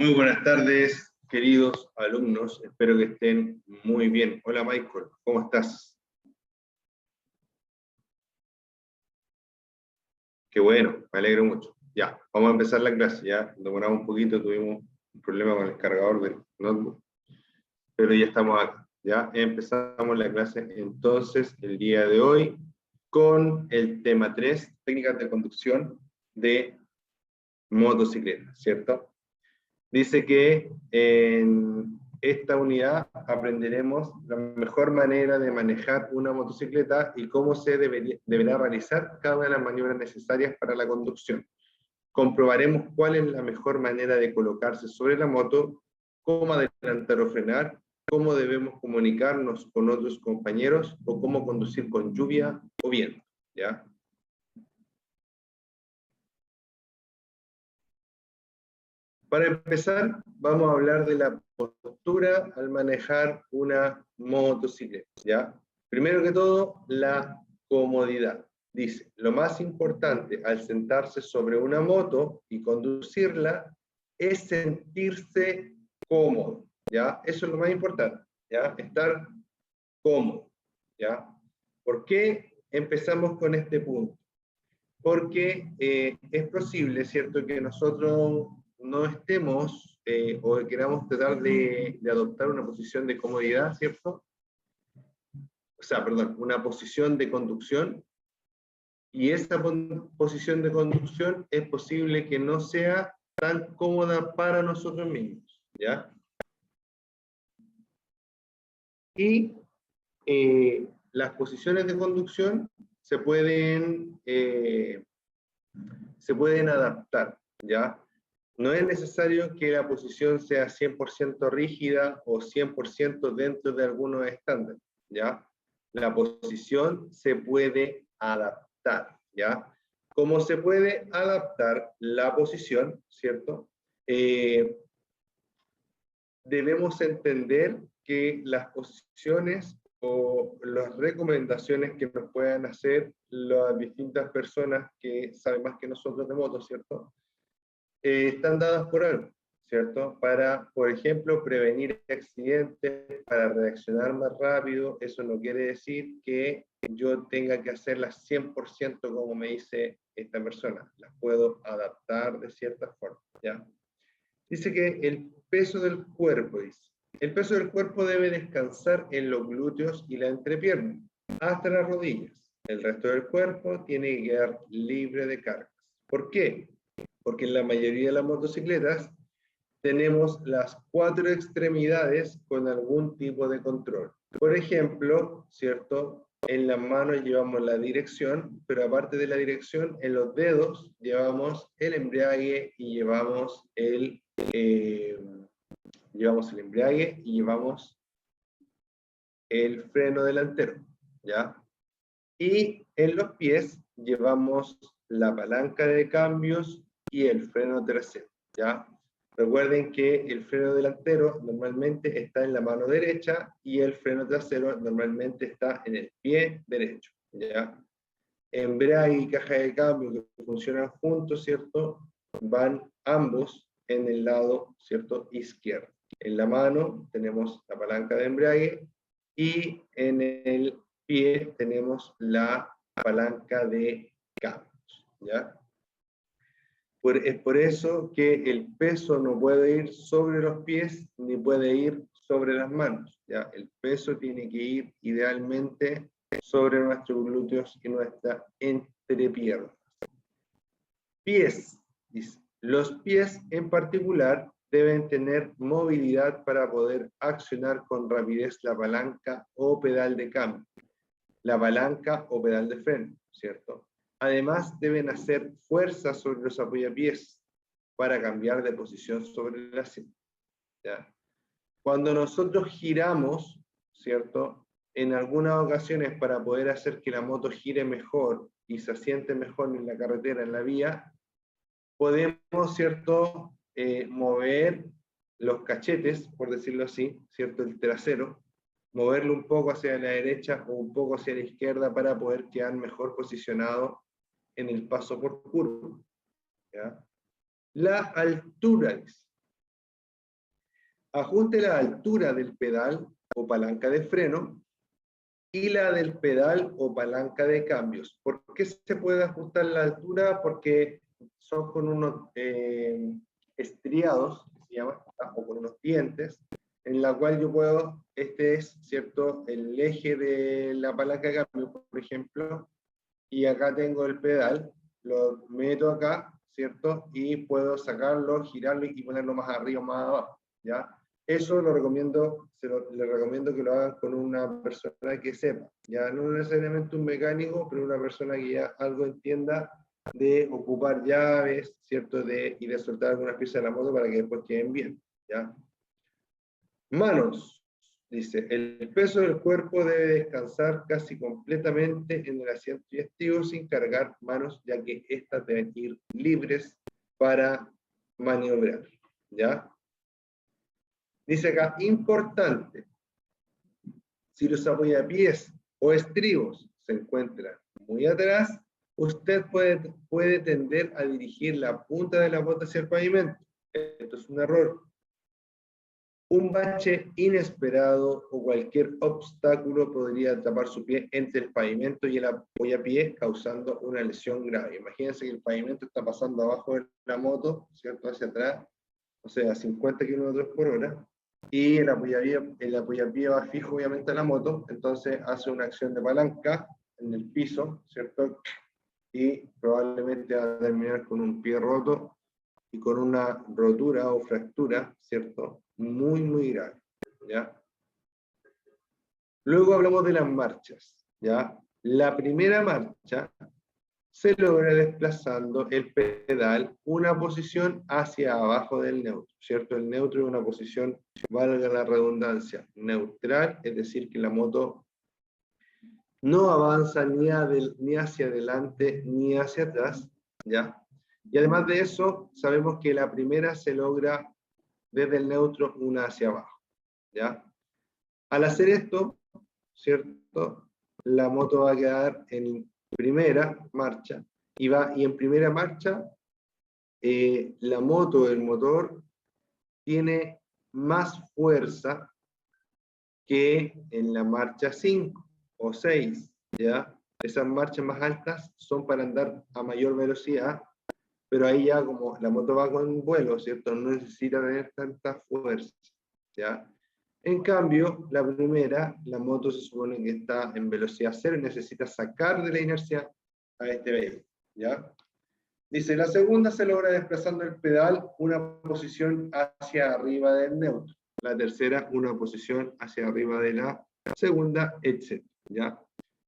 Muy buenas tardes, queridos alumnos. Espero que estén muy bien. Hola, Michael. ¿Cómo estás? Qué bueno, me alegro mucho. Ya, vamos a empezar la clase. Ya demoramos un poquito, tuvimos un problema con el cargador del notebook, pero ya estamos acá. Ya empezamos la clase entonces el día de hoy con el tema 3, técnicas de conducción de motocicleta, ¿cierto? Dice que en esta unidad aprenderemos la mejor manera de manejar una motocicleta y cómo se deberá realizar cada una de las maniobras necesarias para la conducción. Comprobaremos cuál es la mejor manera de colocarse sobre la moto, cómo adelantar o frenar, cómo debemos comunicarnos con otros compañeros o cómo conducir con lluvia o viento, ¿ya? Para empezar, vamos a hablar de la postura al manejar una motocicleta, ¿ya? Primero que todo, la comodidad. Dice, lo más importante al sentarse sobre una moto y conducirla es sentirse cómodo, ¿ya? Eso es lo más importante, ¿ya? Estar cómodo, ¿ya? ¿Por qué empezamos con este punto? Porque es posible, ¿cierto?, que nosotros no estemos o queramos tratar de adoptar una posición de comodidad, ¿cierto? O sea, perdón, una posición de conducción, y esa posición de conducción es posible que no sea tan cómoda para nosotros mismos, ¿ya? Y las posiciones de conducción se pueden adaptar, ¿ya? No es necesario que la posición sea 100% rígida o 100% dentro de algunos estándares, ¿ya? La posición se puede adaptar, ¿ya? ¿Cómo se puede adaptar la posición, cierto? Debemos entender que las posiciones o las recomendaciones que nos puedan hacer las distintas personas que saben más que nosotros de motos, ¿cierto? Están dadas por algo, ¿cierto? Para, por ejemplo, prevenir accidentes, para reaccionar más rápido. Eso no quiere decir que yo tenga que hacerlas 100% como me dice esta persona. Las puedo adaptar de cierta forma, ¿ya? Dice que el peso del cuerpo, dice. El peso del cuerpo debe descansar en los glúteos y la entrepierna, hasta las rodillas. El resto del cuerpo tiene que quedar libre de cargas. ¿Por qué? Porque en la mayoría de las motocicletas tenemos las 4 extremidades con algún tipo de control. Por ejemplo, ¿cierto? En las manos llevamos la dirección, pero aparte de la dirección, en los dedos llevamos el embrague y llevamos el embrague y llevamos el freno delantero, ¿ya? Y en los pies llevamos la palanca de cambios y el freno trasero, ¿ya? Recuerden que el freno delantero normalmente está en la mano derecha y el freno trasero normalmente está en el pie derecho, ¿ya? Embrague y caja de cambio que funcionan juntos, ¿cierto? Van ambos en el lado, ¿cierto?, izquierdo. En la mano tenemos la palanca de embrague y en el pie tenemos la palanca de cambios, ¿ya? Es por eso que el peso no puede ir sobre los pies ni puede ir sobre las manos, ¿ya? El peso tiene que ir idealmente sobre nuestros glúteos y nuestra entrepierna. Pies, dice. Los pies en particular deben tener movilidad para poder accionar con rapidez la palanca o pedal de cambio, la palanca o pedal de freno, ¿cierto? Además, deben hacer fuerza sobre los apoyapiés para cambiar de posición sobre el asiento, ¿ya? Cuando nosotros giramos, ¿cierto? En algunas ocasiones para poder hacer que la moto gire mejor y se asiente mejor en la carretera, en la vía, podemos, ¿cierto?, mover los cachetes, por decirlo así, ¿cierto?, el trasero, moverlo un poco hacia la derecha o un poco hacia la izquierda para poder quedar mejor posicionado en el paso por curva, ¿ya? La altura, dice. Ajuste la altura del pedal o palanca de freno y la del pedal o palanca de cambios. ¿Por qué se puede ajustar la altura? Porque son con unos estriados, que se llama, o con unos dientes, en la cual yo puedo, este es, ¿cierto?, el eje de la palanca de cambio, por ejemplo, y acá tengo el pedal, lo meto acá, ¿cierto? Y puedo sacarlo, girarlo y ponerlo más arriba o más abajo, ¿ya? Eso lo recomiendo, le recomiendo que lo hagan con una persona que sepa, ya no necesariamente un mecánico, pero una persona que ya algo entienda de ocupar llaves, ¿cierto? Y de soltar algunas piezas de la moto para que después queden bien, ¿ya? Manos. Dice, el peso del cuerpo debe descansar casi completamente en el asiento digestivo sin cargar manos, ya que éstas deben ir libres para maniobrar, ¿ya? Dice acá, importante, si los apoyapiés o estribos se encuentran muy atrás, usted puede tender a dirigir la punta de la bota hacia el pavimento. Esto es un error. Un bache inesperado o cualquier obstáculo podría atrapar su pie entre el pavimento y el apoyapiés, causando una lesión grave. Imagínense que el pavimento está pasando abajo de la moto, ¿cierto? Hacia atrás, o sea, a 50 km/h, y el apoyapié va fijo, obviamente, a la moto, entonces hace una acción de palanca en el piso, ¿cierto? Y probablemente va a terminar con un pie roto y con una rotura o fractura, ¿cierto? Muy, muy grave, ¿ya? Luego hablamos de las marchas, ¿ya? La primera marcha se logra desplazando el pedal una posición hacia abajo del neutro, ¿cierto? El neutro es una posición, valga la redundancia, neutral, es decir, que la moto no avanza ni hacia adelante ni hacia atrás, ¿ya? Y además de eso, sabemos que la primera se logra desde el neutro una hacia abajo, ¿ya? Al hacer esto, ¿cierto? La moto va a quedar en primera marcha y en primera marcha la moto, el motor, tiene más fuerza que en la marcha 5 o 6, ¿ya? Esas marchas más altas son para andar a mayor velocidad, pero ahí ya como la moto va con vuelo, ¿cierto? No necesita tener tanta fuerza, ¿ya? En cambio, la primera, la moto se supone que está en velocidad cero y necesita sacar de la inercia a este vehículo, ¿ya? Dice, la segunda se logra desplazando el pedal una posición hacia arriba del neutro, la tercera una posición hacia arriba de la segunda, etc., ¿ya?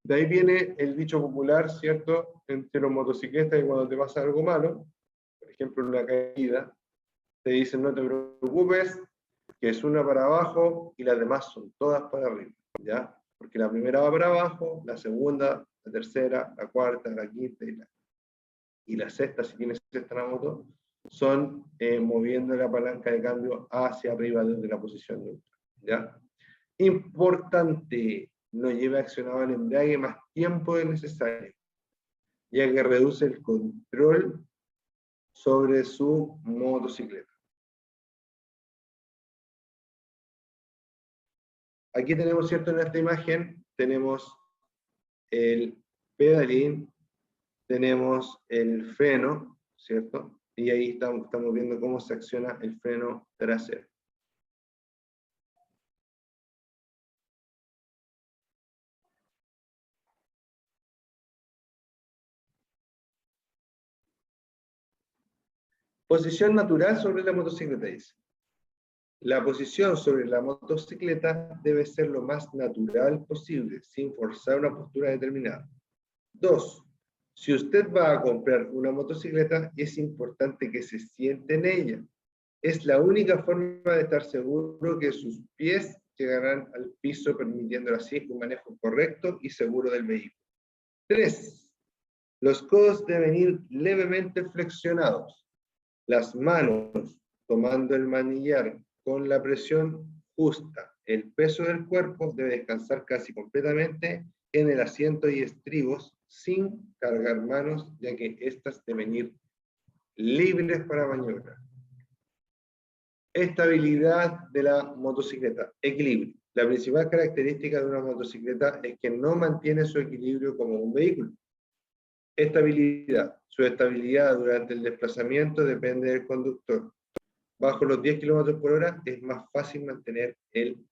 De ahí viene el dicho popular, ¿cierto?, entre los motociclistas, que cuando te pasa algo malo, por ejemplo una caída, te dicen no te preocupes, que es una para abajo y las demás son todas para arriba, ¿ya? Porque la primera va para abajo, la segunda, la tercera, la cuarta, la quinta y la sexta, si tienes sexta en la moto, son moviendo la palanca de cambio hacia arriba desde la posición neutral, ¿ya? Importante, no lleve accionado el embrague más tiempo del necesario, ya que reduce el control sobre su motocicleta. Aquí tenemos, ¿cierto? En esta imagen tenemos el pedalín, tenemos el freno, ¿cierto? Y ahí estamos viendo cómo se acciona el freno trasero. Posición natural sobre la motocicleta, dice. La posición sobre la motocicleta debe ser lo más natural posible, sin forzar una postura determinada. 2. Si usted va a comprar una motocicleta, es importante que se siente en ella. Es la única forma de estar seguro que sus pies llegarán al piso, permitiendo así un manejo correcto y seguro del vehículo. 3. Los codos deben ir levemente flexionados. Las manos tomando el manillar con la presión justa. El peso del cuerpo debe descansar casi completamente en el asiento y estribos sin cargar manos, ya que éstas deben ir libres para maniobrar. Estabilidad de la motocicleta, equilibrio. La principal característica de una motocicleta es que no mantiene su equilibrio como un vehículo. Estabilidad. Su estabilidad durante el desplazamiento depende del conductor. Bajo los 10 km por hora es más fácil mantener el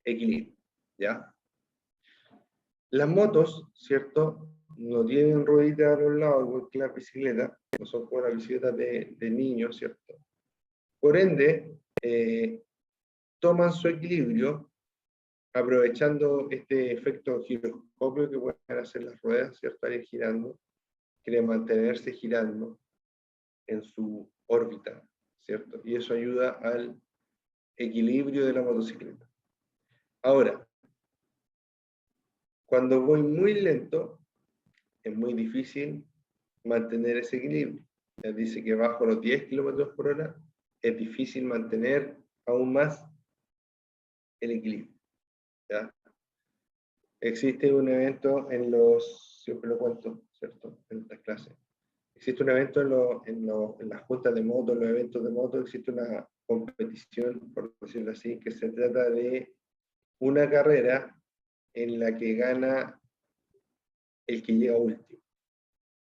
equilibrio, ¿ya? Las motos, ¿cierto? No tienen rueditas a los lados, igual que la bicicleta, no son como las bicicletas de niños, ¿cierto? Por ende, toman su equilibrio aprovechando este efecto giroscopio que pueden hacer las ruedas, ¿cierto? Al ir girando, quieren mantenerse girando en su órbita, ¿cierto? Y eso ayuda al equilibrio de la motocicleta. Ahora, cuando voy muy lento, es muy difícil mantener ese equilibrio. Ya dice que bajo los 10 km por hora es difícil mantener aún más el equilibrio, ¿ya? Existe un evento en los, siempre lo cuento, ¿cierto? En estas clases. Existe un evento en las juntas de moto, en los eventos de moto, existe una competición, por decirlo así, que se trata de una carrera en la que gana el que llega último.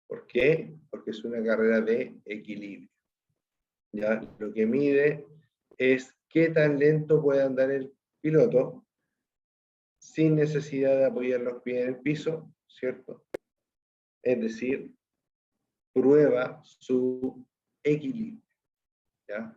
¿Por qué? Porque es una carrera de equilibrio. ¿Ya? Lo que mide es qué tan lento puede andar el piloto sin necesidad de apoyar los pies en el piso, ¿cierto? Es decir, prueba su equilibrio, ¿ya?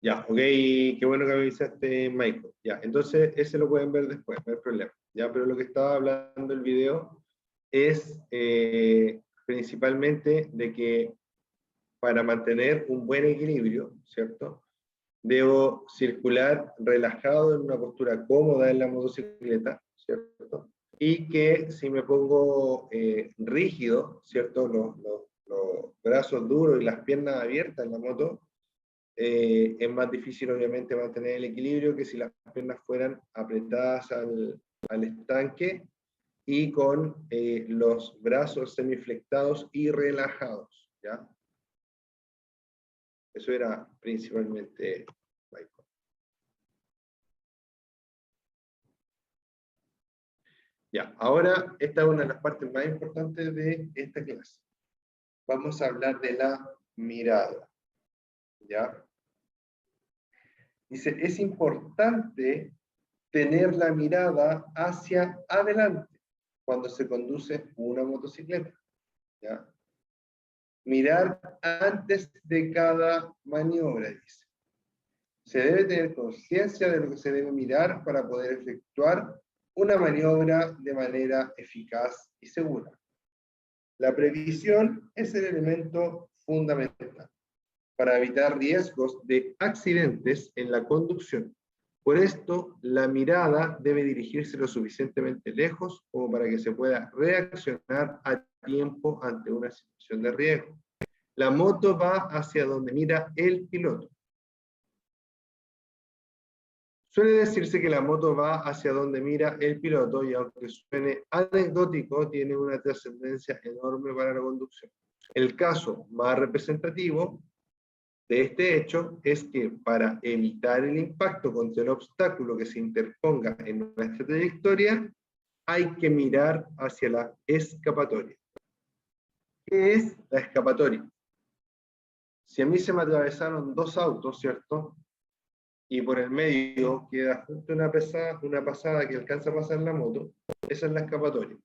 Ya, ok, qué bueno que me avisaste, Michael. Ya, entonces ese lo pueden ver después, no hay problema. Ya, pero lo que estaba hablando el video es principalmente de que para mantener un buen equilibrio, ¿cierto? Debo circular relajado en una postura cómoda en la motocicleta, ¿cierto? Y que si me pongo rígido, ¿cierto? Los brazos duros y las piernas abiertas en la moto, es más difícil obviamente mantener el equilibrio que si las piernas fueran apretadas al estanque y con los brazos semiflectados y relajados, ¿ya? Eso era principalmente Michael. Ya, ahora esta es una de las partes más importantes de esta clase. Vamos a hablar de la mirada, ¿ya? Dice, es importante tener la mirada hacia adelante cuando se conduce una motocicleta, ¿ya? Mirar antes de cada maniobra, dice. Se debe tener conciencia de lo que se debe mirar para poder efectuar una maniobra de manera eficaz y segura. La previsión es el elemento fundamental para evitar riesgos de accidentes en la conducción. Por esto, la mirada debe dirigirse lo suficientemente lejos como para que se pueda reaccionar a tiempo ante una situación de riesgo. La moto va hacia donde mira el piloto. Suele decirse que la moto va hacia donde mira el piloto y aunque suene anecdótico, tiene una trascendencia enorme para la conducción. El caso más representativo de este hecho es que para evitar el impacto contra el obstáculo que se interponga en nuestra trayectoria, hay que mirar hacia la escapatoria. ¿Qué es la escapatoria? Si a mí se me atravesaron dos autos, ¿cierto? Y por el medio queda justo una pasada que alcanza a pasar la moto, esa es la escapatoria.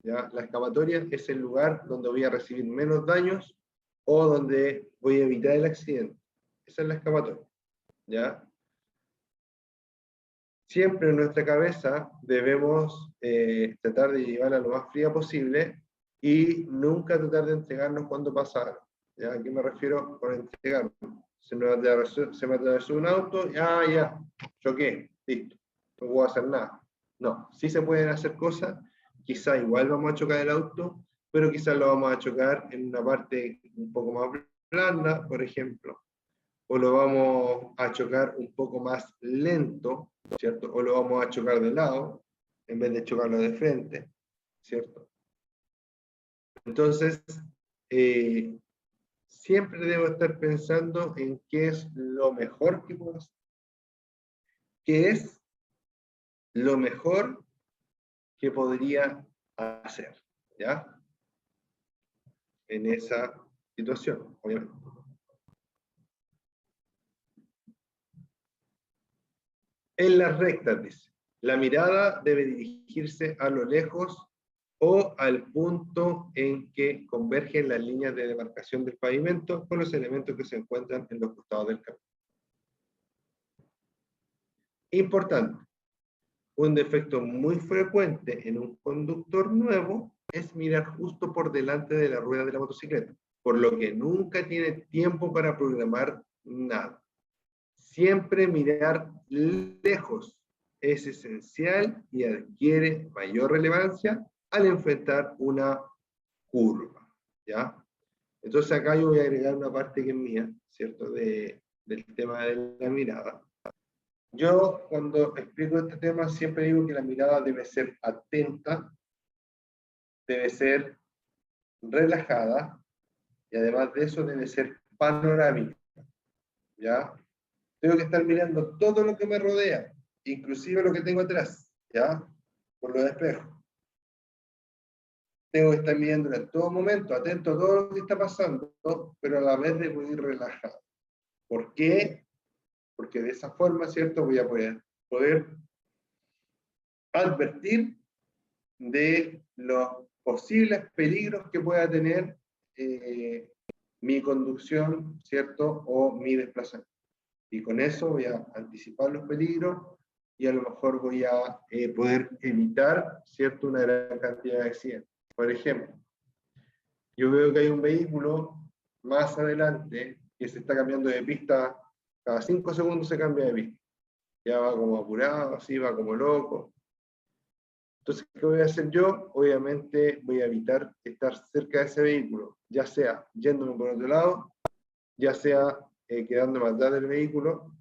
¿Ya? La escapatoria es el lugar donde voy a recibir menos daños o donde voy a evitar el accidente. Esa es la escapatoria. ¿Ya? Siempre en nuestra cabeza debemos tratar de llevarla lo más fría posible y nunca tratar de entregarnos cuando pasa algo. ¿Ya? ¿A qué me refiero con entregarnos? Se me atravesó un auto, ya, choqué, listo, no puedo hacer nada. No, sí se pueden hacer cosas, quizá igual vamos a chocar el auto, pero quizás lo vamos a chocar en una parte un poco más blanda, por ejemplo, o lo vamos a chocar un poco más lento, ¿cierto? O lo vamos a chocar de lado, en vez de chocarlo de frente, ¿cierto? Entonces, siempre debo estar pensando en qué es lo mejor que puedo hacer. ¿Qué es lo mejor que podría hacer? ¿Ya? En esa situación, obviamente. En las rectas, dice, la mirada debe dirigirse a lo lejos o al punto en que convergen las líneas de demarcación del pavimento con los elementos que se encuentran en los costados del camino. Importante, un defecto muy frecuente en un conductor nuevo es mirar justo por delante de la rueda de la motocicleta, por lo que nunca tiene tiempo para programar nada. Siempre mirar lejos es esencial y adquiere mayor relevancia al enfrentar una curva, ¿ya? Entonces acá yo voy a agregar una parte que es mía, ¿cierto? Del tema de la mirada. Yo cuando explico este tema siempre digo que la mirada debe ser atenta, debe ser relajada y además de eso debe ser panorámica, ¿ya? Tengo que estar mirando todo lo que me rodea, inclusive lo que tengo atrás, ¿ya? Por los espejos. Tengo que estar mirando en todo momento, atento a todo lo que está pasando, pero a la vez debo ir relajado. ¿Por qué? Porque de esa forma, ¿cierto? Voy a poder advertir de los posibles peligros que pueda tener mi conducción, ¿cierto? O mi desplazamiento. Y con eso voy a anticipar los peligros y a lo mejor voy a poder evitar, ¿cierto? Una gran cantidad de accidentes. Por ejemplo, yo veo que hay un vehículo más adelante que se está cambiando de pista, cada 5 segundos se cambia de pista. Ya va como apurado, así va como loco. Entonces, ¿qué voy a hacer yo? Obviamente voy a evitar estar cerca de ese vehículo, ya sea yéndome por otro lado, ya sea quedándome atrás del vehículo,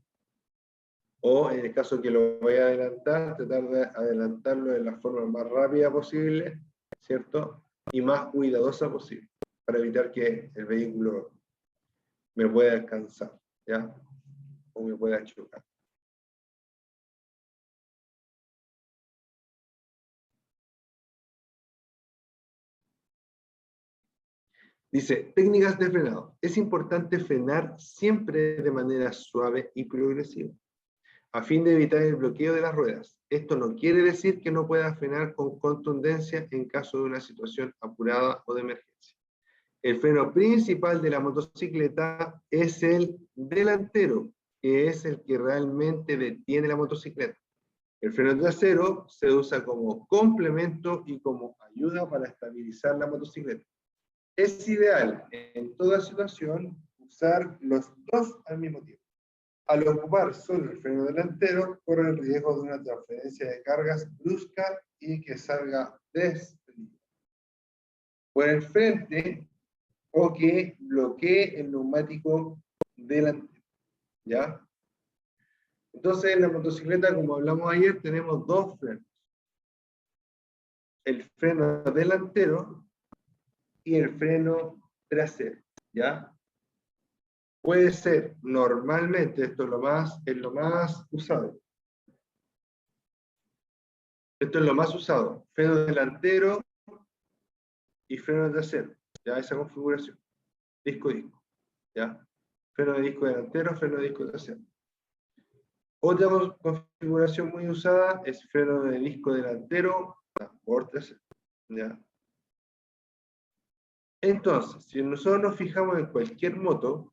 o en el caso que lo vaya a adelantar, tratar de adelantarlo de la forma más rápida posible, ¿cierto? Y más cuidadosa posible, para evitar que el vehículo me pueda alcanzar, ¿ya? O me pueda chocar. Dice, técnicas de frenado. Es importante frenar siempre de manera suave y progresiva, a fin de evitar el bloqueo de las ruedas. Esto no quiere decir que no pueda frenar con contundencia en caso de una situación apurada o de emergencia. El freno principal de la motocicleta es el delantero, que es el que realmente detiene la motocicleta. El freno trasero se usa como complemento y como ayuda para estabilizar la motocicleta. Es ideal en toda situación usar los dos al mismo tiempo. Al ocupar solo el freno delantero, corre el riesgo de una transferencia de cargas brusca y que salga desprendido por el frente o que bloquee el neumático delantero. ¿Ya? Entonces, en la motocicleta, como hablamos ayer, tenemos dos frenos. El freno delantero y el freno trasero, ¿ya? Puede ser, normalmente, esto es lo más usado. Esto es lo más usado. Freno delantero y freno trasero. Ya, esa configuración. Disco, ¿ya? Freno de disco delantero, freno de disco trasero. Otra configuración muy usada es freno de disco delantero por trasero, ¿ya? Entonces, si nosotros nos fijamos en cualquier moto,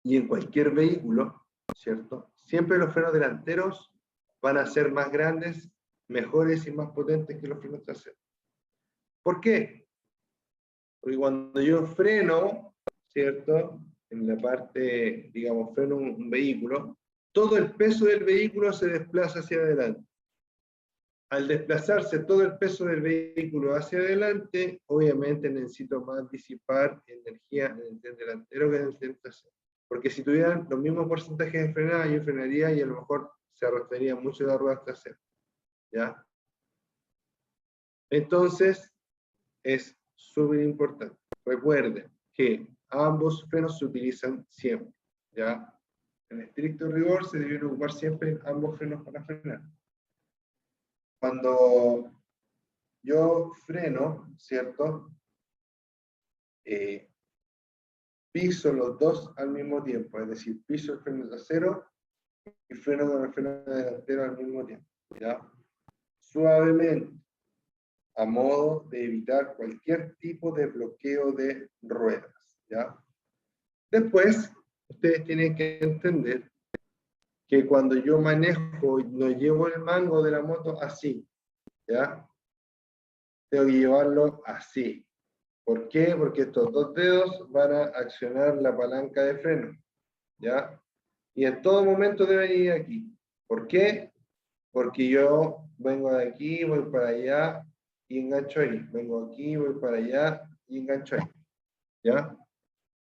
y en cualquier vehículo, ¿cierto? Siempre los frenos delanteros van a ser más grandes, mejores y más potentes que los frenos traseros. ¿Por qué? Porque cuando yo freno, ¿cierto? En la parte, digamos, freno un vehículo, todo el peso del vehículo se desplaza hacia adelante. Al desplazarse todo el peso del vehículo hacia adelante, obviamente necesito más disipar energía en el tren delantero que en el tren trasero. Porque si tuvieran los mismos porcentajes de frenada, yo frenaría y a lo mejor se arrastraría mucho la rueda trasera. ¿Ya? Entonces, es súper importante. Recuerden que ambos frenos se utilizan siempre. ¿Ya? En estricto rigor se deben ocupar siempre ambos frenos para frenar. Cuando yo freno, ¿cierto? Piso los dos al mismo tiempo, es decir, piso el freno trasero y freno con el freno delantero al mismo tiempo, ¿ya? Suavemente, a modo de evitar cualquier tipo de bloqueo de ruedas, ¿ya? Después, ustedes tienen que entender que cuando yo manejo y no llevo el mango de la moto así, ¿ya? Tengo que llevarlo así. ¿Por qué? Porque estos dos dedos van a accionar la palanca de freno, ¿ya? Y en todo momento deben ir aquí. ¿Por qué? Porque yo vengo de aquí, voy para allá y engancho ahí. Vengo aquí, voy para allá y engancho ahí. ¿Ya?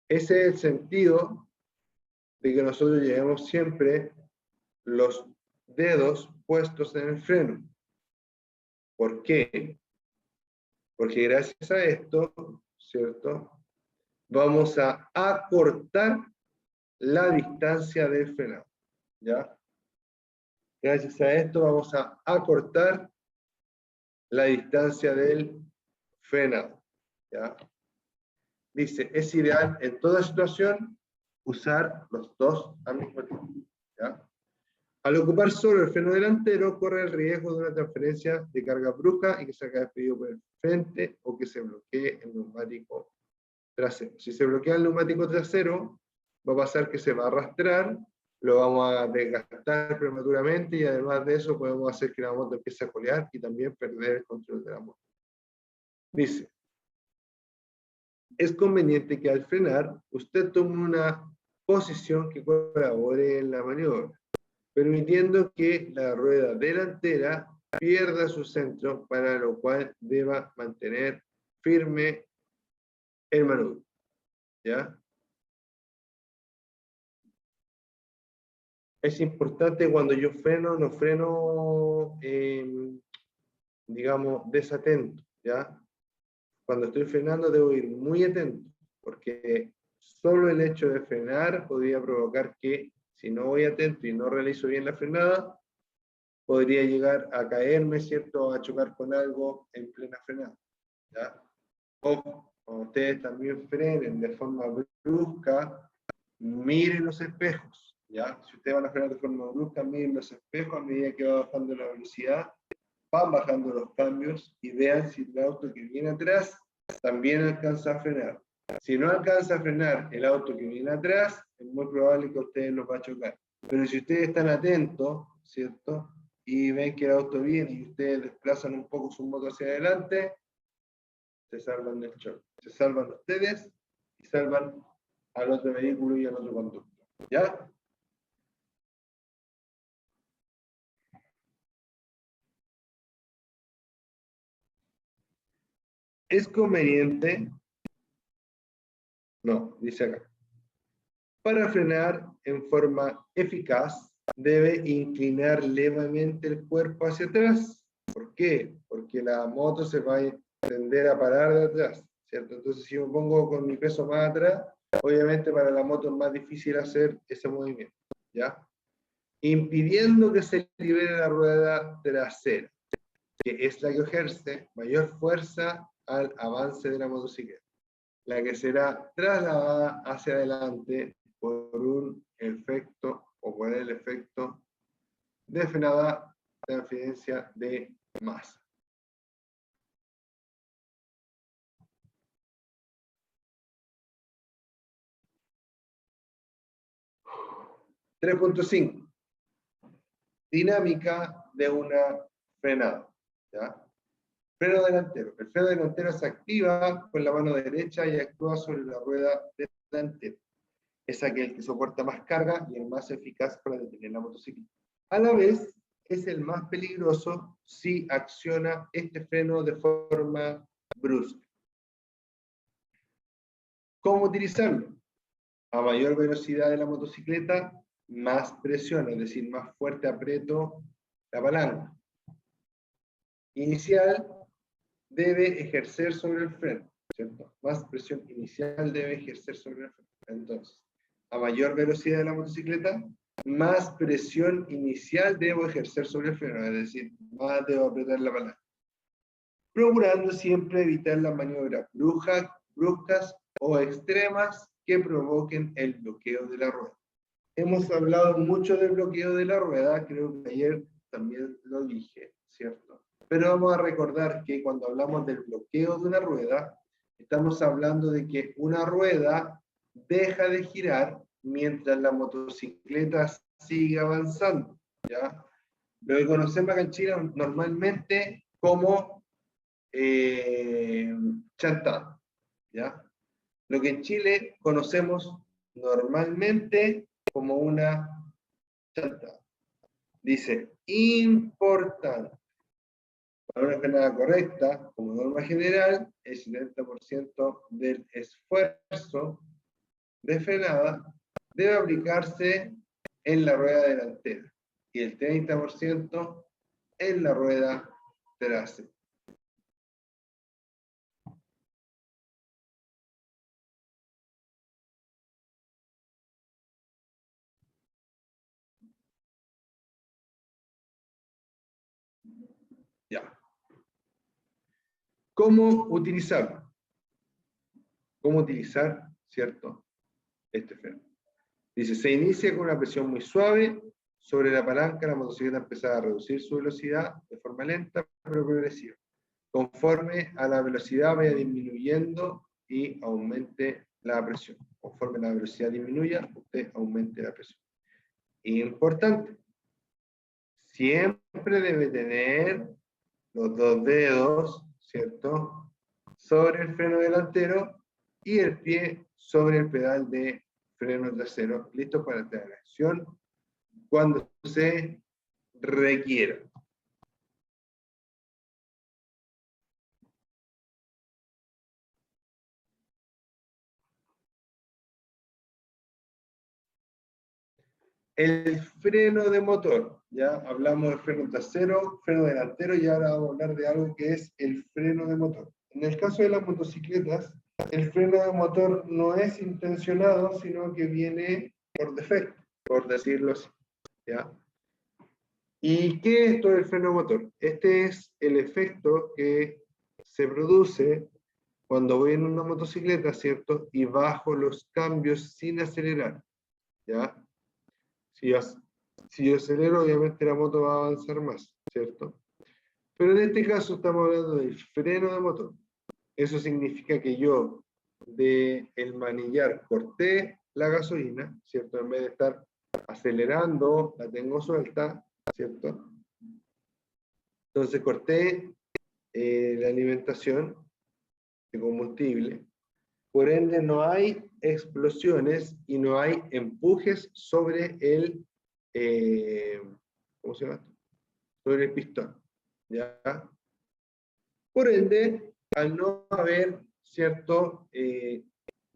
Ese es el sentido de que nosotros llevemos siempre los dedos puestos en el freno. ¿Por qué? Porque gracias a esto, ¿cierto? Vamos a acortar la distancia del frenado. ¿Ya? Gracias a esto vamos a acortar la distancia del frenado. ¿Ya? Dice, es ideal en toda situación usar los dos al mismo tiempo. ¿Ya? Al ocupar solo el freno delantero, corre el riesgo de una transferencia de carga brusca y que se haga despedido por el frente o que se bloquee el neumático trasero. Si se bloquea el neumático trasero, va a pasar que se va a arrastrar, lo vamos a desgastar prematuramente y además de eso podemos hacer que la moto empiece a colear y también perder el control de la moto. Dice, es conveniente que al frenar usted tome una posición que colabore en la maniobra, permitiendo que la rueda delantera pierda su centro, para lo cual deba mantener firme el manubrio. ¿Ya? Es importante cuando yo freno, no freno, digamos, desatento, ¿ya? Cuando estoy frenando debo ir muy atento, porque solo el hecho de frenar podría provocar que, si no voy atento y no realizo bien la frenada, podría llegar a caerme, ¿cierto? A chocar con algo en plena frenada, ¿ya? O cuando ustedes también frenen de forma brusca, miren los espejos, ¿ya? Si ustedes van a frenar de forma brusca, miren los espejos a medida que va bajando la velocidad, van bajando los cambios y vean si el auto que viene atrás también alcanza a frenar. Si no alcanza a frenar el auto que viene atrás, es muy probable que ustedes los va a chocar. Pero si ustedes están atentos, ¿cierto? Y ven que el auto viene y ustedes desplazan un poco su moto hacia adelante, se salvan del choque. Se salvan ustedes y salvan al otro vehículo y al otro conductor. ¿Ya? Es conveniente No, dice acá. Para frenar en forma eficaz, debe inclinar levemente el cuerpo hacia atrás. ¿Por qué? Porque la moto se va a tender a parar de atrás, ¿cierto? Entonces, si me pongo con mi peso más atrás, obviamente para la moto es más difícil hacer ese movimiento, ¿ya? Impidiendo que se libere la rueda trasera, que es la que ejerce mayor fuerza al avance de la motocicleta, la que será trasladada hacia adelante por un efecto o por el efecto de frenada, transferencia de masa. (3.5) Dinámica de una frenada, ¿ya? Freno delantero. El freno delantero se activa con la mano derecha y actúa sobre la rueda delantera. Es aquel que soporta más carga y el más eficaz para detener la motocicleta. A la vez, es el más peligroso si acciona este freno de forma brusca. ¿Cómo utilizarlo? A mayor velocidad de la motocicleta, más presión, es decir, más fuerte aprieto la palanca. Inicial debe ejercer sobre el freno, ¿cierto? Más presión inicial debe ejercer sobre el freno. Entonces, a mayor velocidad de la motocicleta, más presión inicial debo ejercer sobre el freno, es decir, más debo apretar la palanca. Procurando siempre evitar las maniobras bruscas o extremas que provoquen el bloqueo de la rueda. Hemos hablado mucho del bloqueo de la rueda, creo que ayer también lo dije, ¿cierto? Pero vamos a recordar que cuando hablamos del bloqueo de una rueda, estamos hablando de que una rueda deja de girar mientras la motocicleta sigue avanzando, ¿ya? Lo que conocemos acá en Chile normalmente como chantada, ¿ya? Lo que en Chile conocemos normalmente como una chantada. Dice, importante. Para una frenada correcta, como norma general, el 70% del esfuerzo de frenada debe aplicarse en la rueda delantera y el 30% en la rueda trasera. Ya. ¿Cómo utilizarlo? ¿Cómo utilizar, cierto, este freno? Dice, se inicia con una presión muy suave sobre la palanca, la motocicleta empezará a reducir su velocidad de forma lenta pero progresiva. Conforme a la velocidad vaya disminuyendo y aumente la presión. Conforme la velocidad disminuya, usted aumente la presión. Importante, siempre debe tener los dos dedos, ¿cierto?, sobre el freno delantero y el pie sobre el pedal de freno trasero, listo para entrar en acción cuando se requiera. El freno de motor, ya hablamos del freno trasero, freno delantero, y ahora vamos a hablar de algo que es el freno de motor. En el caso de las motocicletas, el freno de motor no es intencionado, sino que viene por defecto, por decirlo así, ¿ya? ¿Y qué es esto del freno de motor? Este es el efecto que se produce cuando voy en una motocicleta, ¿cierto? Y bajo los cambios sin acelerar, ¿ya? Si yo acelero, obviamente la moto va a avanzar más, ¿cierto? Pero en este caso estamos hablando del freno de motor. Eso significa que yo, de el manillar, corté la gasolina, ¿cierto? En vez de estar acelerando, la tengo suelta, ¿cierto? Entonces corté la alimentación de combustible. Por ende, no hay explosiones y no hay empujes sobre el, ¿cómo se llama? Sobre el pistón, ¿ya? Por ende, al no haber, ¿cierto?,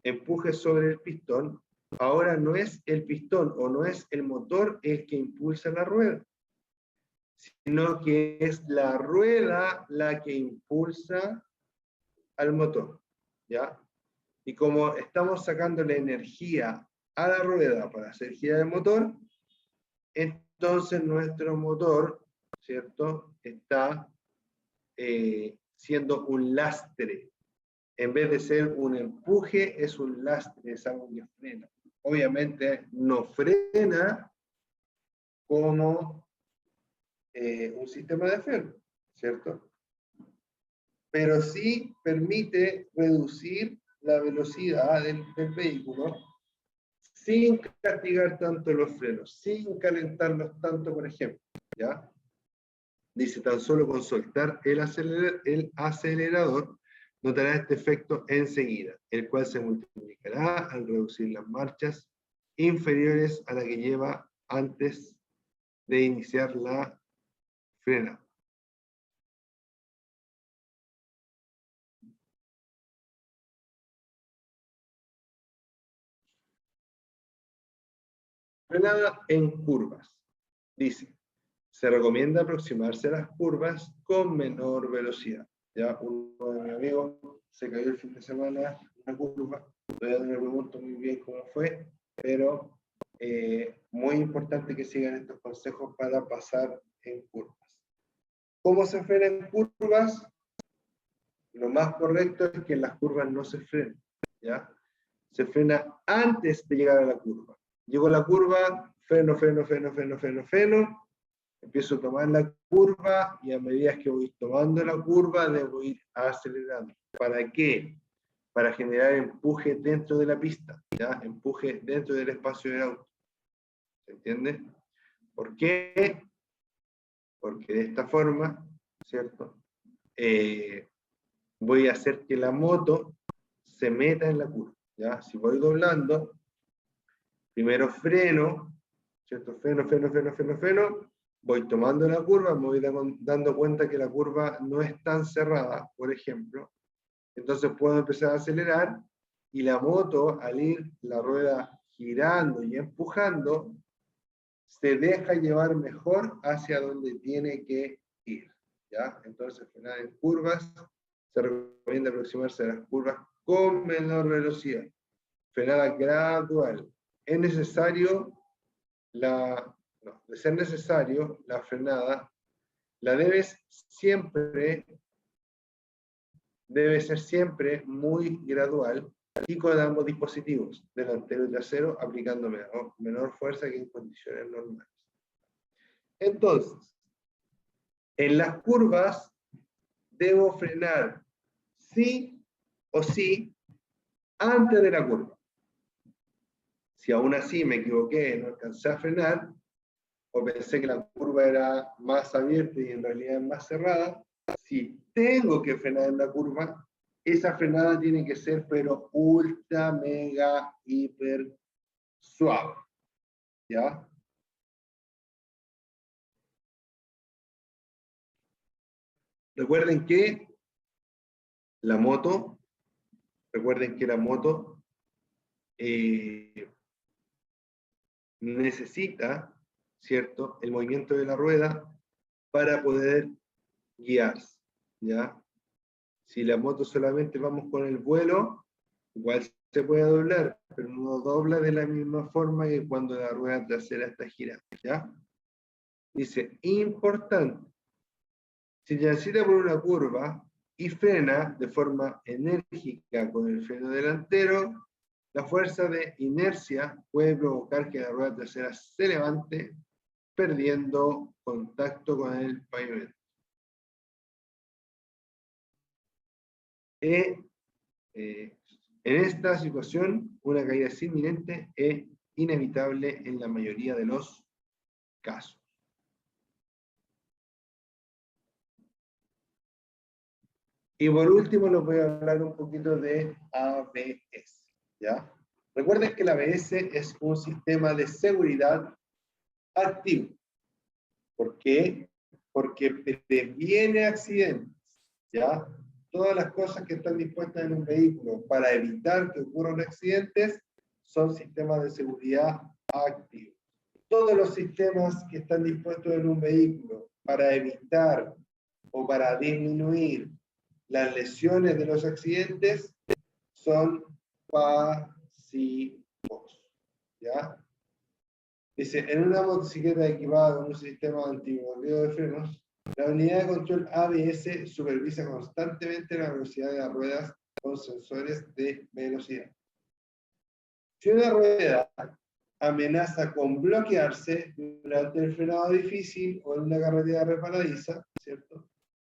empuje sobre el pistón, ahora no es el pistón o no es el motor el que impulsa la rueda, sino que es la rueda la que impulsa al motor, ¿ya? Y como estamos sacando la energía a la rueda para hacer girar el motor, entonces nuestro motor, ¿cierto?, está siendo un lastre. En vez de ser un empuje, es un lastre, es algo que frena. Obviamente no frena como un sistema de freno, ¿cierto? Pero sí permite reducir la velocidad del vehículo sin castigar tanto los frenos, sin calentarlos tanto, por ejemplo, ¿ya? Dice, tan solo con soltar el acelerador, notará este efecto enseguida, el cual se multiplicará al reducir las marchas inferiores a la que lleva antes de iniciar la frenada. Frenada en curvas. Dice, se recomienda aproximarse a las curvas con menor velocidad. Ya uno de mis amigos se cayó el fin de semana en una curva, todavía no le pregunto muy bien cómo fue, pero muy importante que sigan estos consejos para pasar en curvas. ¿Cómo se frena en curvas? Lo más correcto es que en las curvas no se frenen, ¿ya? Se frena antes de llegar a la curva. Llego a la curva, freno, empiezo a tomar la curva y a medida que voy tomando la curva debo ir acelerando. ¿Para qué? Para generar empuje dentro de la pista, ¿ya? Empuje dentro del espacio del auto. ¿Se entiende? ¿Por qué? Porque de esta forma, ¿cierto? Voy a hacer que la moto se meta en la curva, ¿ya? Si voy doblando, primero freno, ¿cierto? Freno, voy tomando la curva, me voy dando cuenta que la curva no es tan cerrada, por ejemplo, entonces puedo empezar a acelerar y la moto, al ir la rueda girando y empujando, se deja llevar mejor hacia donde tiene que ir, ¿ya? Entonces, frenar en curvas, se recomienda aproximarse a las curvas con menor velocidad. Frenada gradual. Es necesario de ser necesario, la frenada debe ser siempre muy gradual y con ambos dispositivos, delantero y trasero, aplicando menor fuerza que en condiciones normales. Entonces, en las curvas debo frenar sí o sí antes de la curva. Si aún así me equivoqué, no alcancé a frenar, o pensé que la curva era más abierta y en realidad es más cerrada, si tengo que frenar en la curva, esa frenada tiene que ser pero ultra, mega, hiper suave, ¿ya? Recuerden que la moto necesita, ¿cierto?, el movimiento de la rueda para poder guiarse, ¿ya? Si la moto solamente vamos con el vuelo, igual se puede doblar, pero no dobla de la misma forma que cuando la rueda trasera está girando, ¿ya? Dice, importante, si transita por una curva y frena de forma enérgica con el freno delantero, la fuerza de inercia puede provocar que la rueda trasera se levante, perdiendo contacto con el pavimento. En esta situación, una caída inminente es inevitable en la mayoría de los casos. Y por último, les voy a hablar un poquito de ABS, ¿ya? Recuerden que el ABS es un sistema de seguridad activo. ¿Por qué? Porque previene accidentes, ¿ya? todas las cosas que están dispuestas en un vehículo para evitar que ocurran accidentes son sistemas de seguridad activos. Todos los sistemas que están dispuestos en un vehículo para evitar o para disminuir las lesiones de los accidentes son pasivos. ¿Ya? Dice, en una motocicleta equipada con un sistema antibloqueo de frenos, la unidad de control ABS supervisa constantemente la velocidad de las ruedas con sensores de velocidad. Si una rueda amenaza con bloquearse durante el frenado difícil o en una carretera resbaladiza, ¿cierto?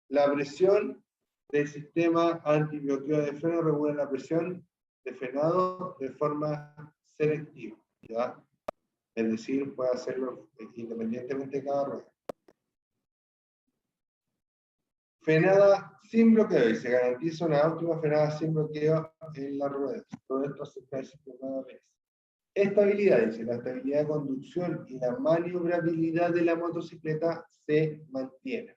La presión del sistema antibloqueo de freno regula la presión de frenado de forma selectiva, ¿ya? Es decir, puede hacerlo independientemente de cada rueda. Frenada sin bloqueo, y se garantiza una óptima frenada sin bloqueo en las ruedas. Todo esto se está sistema ABS. Estabilidad, dice, la estabilidad de conducción y la maniobrabilidad de la motocicleta se mantienen.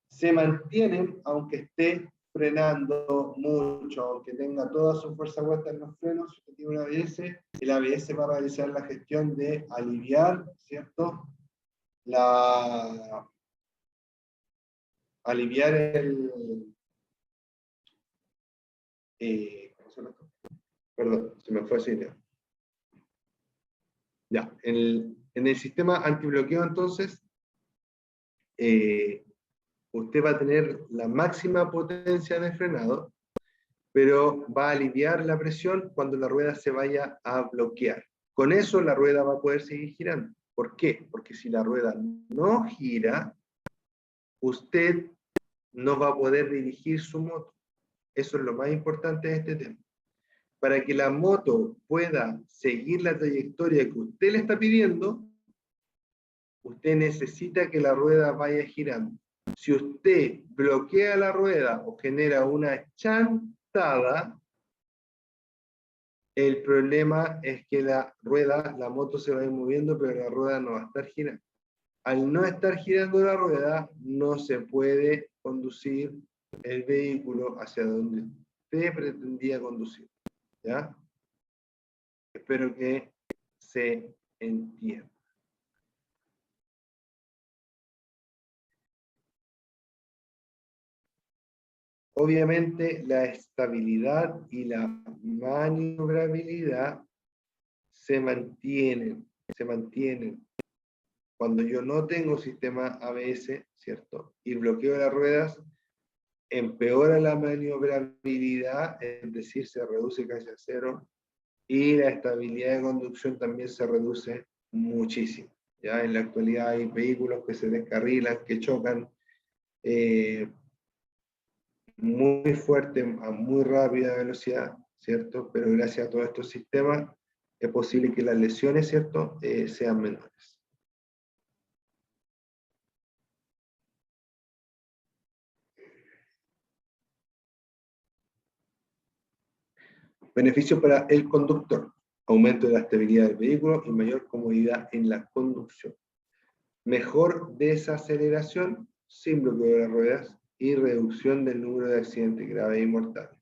Se mantienen aunque esté frenando mucho, aunque tenga toda su fuerza puesta en los frenos, si tiene un ABS, el ABS va a realizar la gestión de aliviar, ¿cierto? Aliviar el... ¿cómo se llama? Perdón, se me fue esa idea. Ya, en el sistema antibloqueo entonces, usted va a tener la máxima potencia de frenado, pero va a aliviar la presión cuando la rueda se vaya a bloquear. Con eso la rueda va a poder seguir girando. ¿Por qué? Porque si la rueda no gira, usted no va a poder dirigir su moto. Eso es lo más importante de este tema. Para que la moto pueda seguir la trayectoria que usted le está pidiendo, usted necesita que la rueda vaya girando. Si usted bloquea la rueda o genera una chantada, el problema es que la moto se va a ir moviendo, pero la rueda no va a estar girando. Al no estar girando la rueda, no se puede conducir el vehículo hacia donde usted pretendía conducir. ¿Ya? Espero que se entienda. Obviamente la estabilidad y la maniobrabilidad se mantienen. Cuando yo no tengo sistema ABS, ¿cierto? Y bloqueo las ruedas, empeora la maniobrabilidad, es decir, se reduce casi a cero, y la estabilidad de conducción también se reduce muchísimo. Ya en la actualidad hay vehículos que se descarrilan, que chocan, muy fuerte, a muy rápida velocidad, ¿cierto? Pero gracias a todos estos sistemas es posible que las lesiones, ¿cierto?, sean menores. Beneficio para el conductor: aumento de la estabilidad del vehículo y mayor comodidad en la conducción. Mejor desaceleración sin bloqueo de las ruedas y reducción del número de accidentes graves y mortales.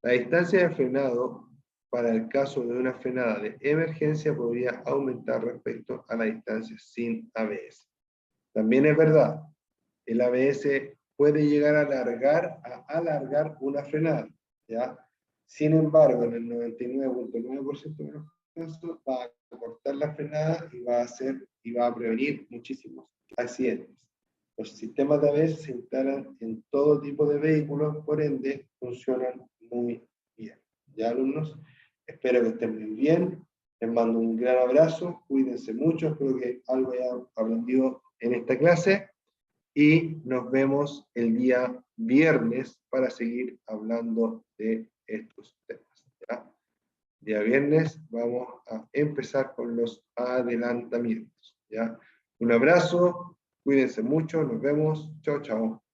La distancia de frenado para el caso de una frenada de emergencia podría aumentar respecto a la distancia sin ABS. También es verdad, el ABS puede llegar a alargar una frenada, ¿ya? Sin embargo, en el 99.9% de los casos va a cortar la frenada y va a prevenir muchísimos accidentes. Los sistemas de ABS se instalan en todo tipo de vehículos, por ende funcionan muy bien. ¿Ya, alumnos? Espero que estén muy bien. Les mando un gran abrazo. Cuídense mucho. Espero que algo hayan aprendido en esta clase. Y nos vemos el día viernes para seguir hablando de estos temas. ¿Ya? Día viernes vamos a empezar con los adelantamientos. ¿Ya? Un abrazo. Cuídense mucho. Nos vemos. Chao, chao.